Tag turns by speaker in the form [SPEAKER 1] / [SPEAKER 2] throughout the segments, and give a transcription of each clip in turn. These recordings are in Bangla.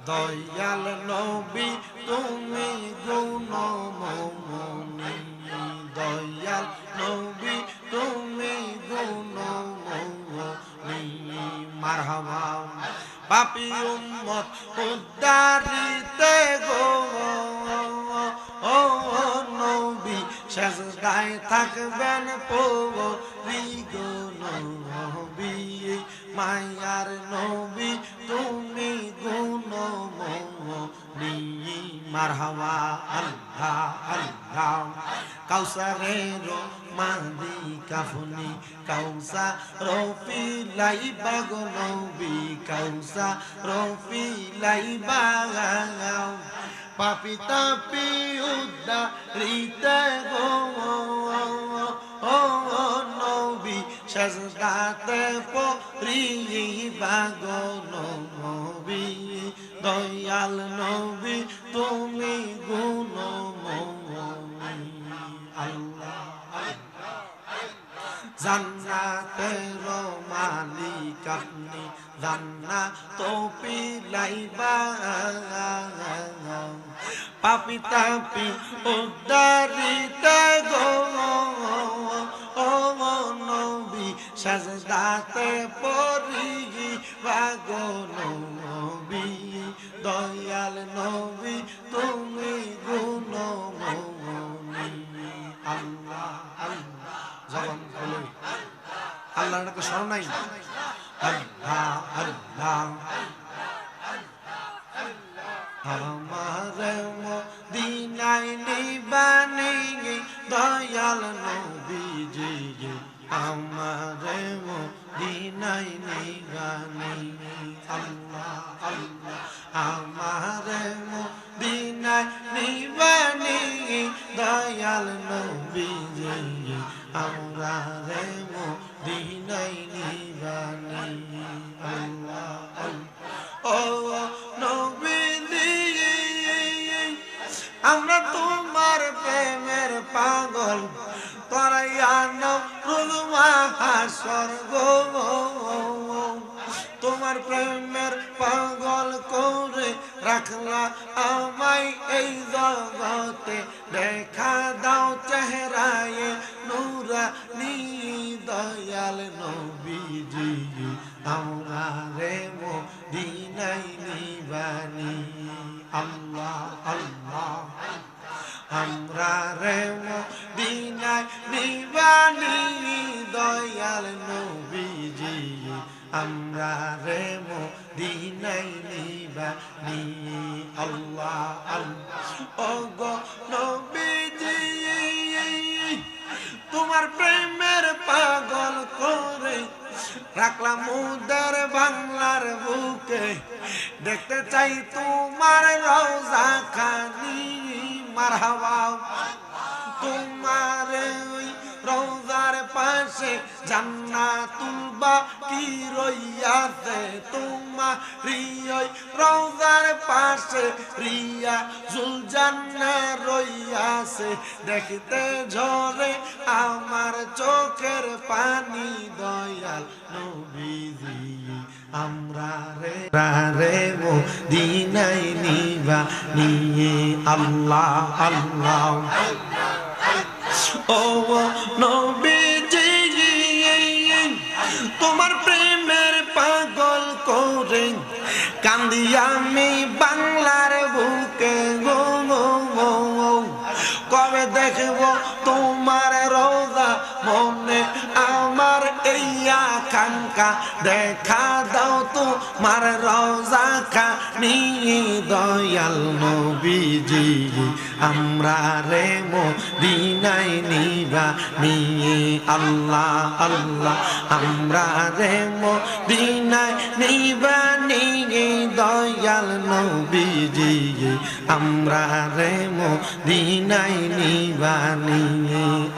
[SPEAKER 1] দয়াল নবী তুমি গুণময়ী, দয়াল নবী তুমি গুণময়ী। মারহাবা পাপী উম্মত উদ্ধারিতে গো ও নবী, সেজদায় থাকবেন পরি গো নবী, মায়ার নবী তুমি গুণময়ী। মারহাবা আল্লাহ আল্লাহ। কাউসারের মালিক আপনি, কাউসার পিলাইবা গো নবী, কাউসার পিলাইবা। পাপী তাপী উদ্ধারিতে গো ও নবী, সেজদাতে পড়িবা গো নবী, দয়াল নবী তুমি গুণময়ী। আল্লাহ জান্নাতের মালিক আপনি, জান্নাত পিলাইবা। পাপী তাপী উদ্ধারিতে গো ও নবী, সেজদাতে পড়িবা গো নবী, দয়াল নবী তুমি গুণময়ী। আল্লাহ আল্লাহ জবান খুলে আল্লাহর নামে স্মরণ নাই। আল্লাহ আল্লাহ। আমার মদিনায় নিবানি দয়াল নবীজি, আমার মদিনায় নিবানি। আল্লাহ আল্লাহ। আমার মদিনায় নিবানি দয়াল নবীজি, আমরা রে মদিনায় নিবানি। আল্লাহ আল্লাহ। ও নবীজি আমরা তোমার প্রেমের পাগল, করাইয়া নরুল মাহাশর গো, তোমার প্রেমের পাগল করে রাখলা আমায় এই জগতে, দেখা দাও চেহারায় নূরানী দয়াল নবীজি, আমরা রে মদিনায় নিবানি। আল্লাহ আল্লাহ। আমরা রে মদিনায় নিবানি দয়াল নবীজি, আমরা রে মদিনায় নিবানি। আল্লাহ আল্লাহ। ও গো নবীজি তোমার প্রেমের পাগল করে রাখলাম উদার বাংলার বুকে, দেখতে চাই তোমার রওজা খানি। মারহাবা তোমার ওই রওজার পাশে জান্নাতুল বাকি রইয়াছে, তোমার ওই রওজার পাশে রিয়াজুল জান্নাহ রইয়াছে, দেখতে ঝরে আমার চোখের পানি দয়াল নবীজি, আমরা রে মদিনায় নিবানি। আল্লাহ আল্লাহ। ও নবীজি তোমার প্রেমের পাগল করে কান্দি আমি বাংলার বুকে গো, কবে দেখব তোমার রওজা মনে আমার এই আকাঙ্ক্ষা, দেখা দাও তোমার রওজা খানি দয়াল নবীজি, আমরা রে মদিনায় নিবানি। আল্লাহ আল্লাহ। আমরা রে মদিনায় নিবানি দয়াল নবীজি, আমরা রে মদিনায় নিবানি।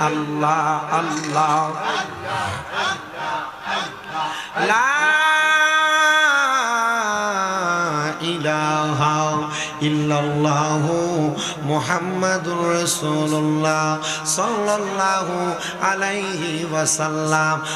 [SPEAKER 1] আল্লাহ আল্লাহ। লা ইলাহা ইল্লাল্লাহু মুহাম্মাদুর রাসূলুল্লাহ সাল্লাল্লাহু আলাইহি ওয়াসাল্লাম।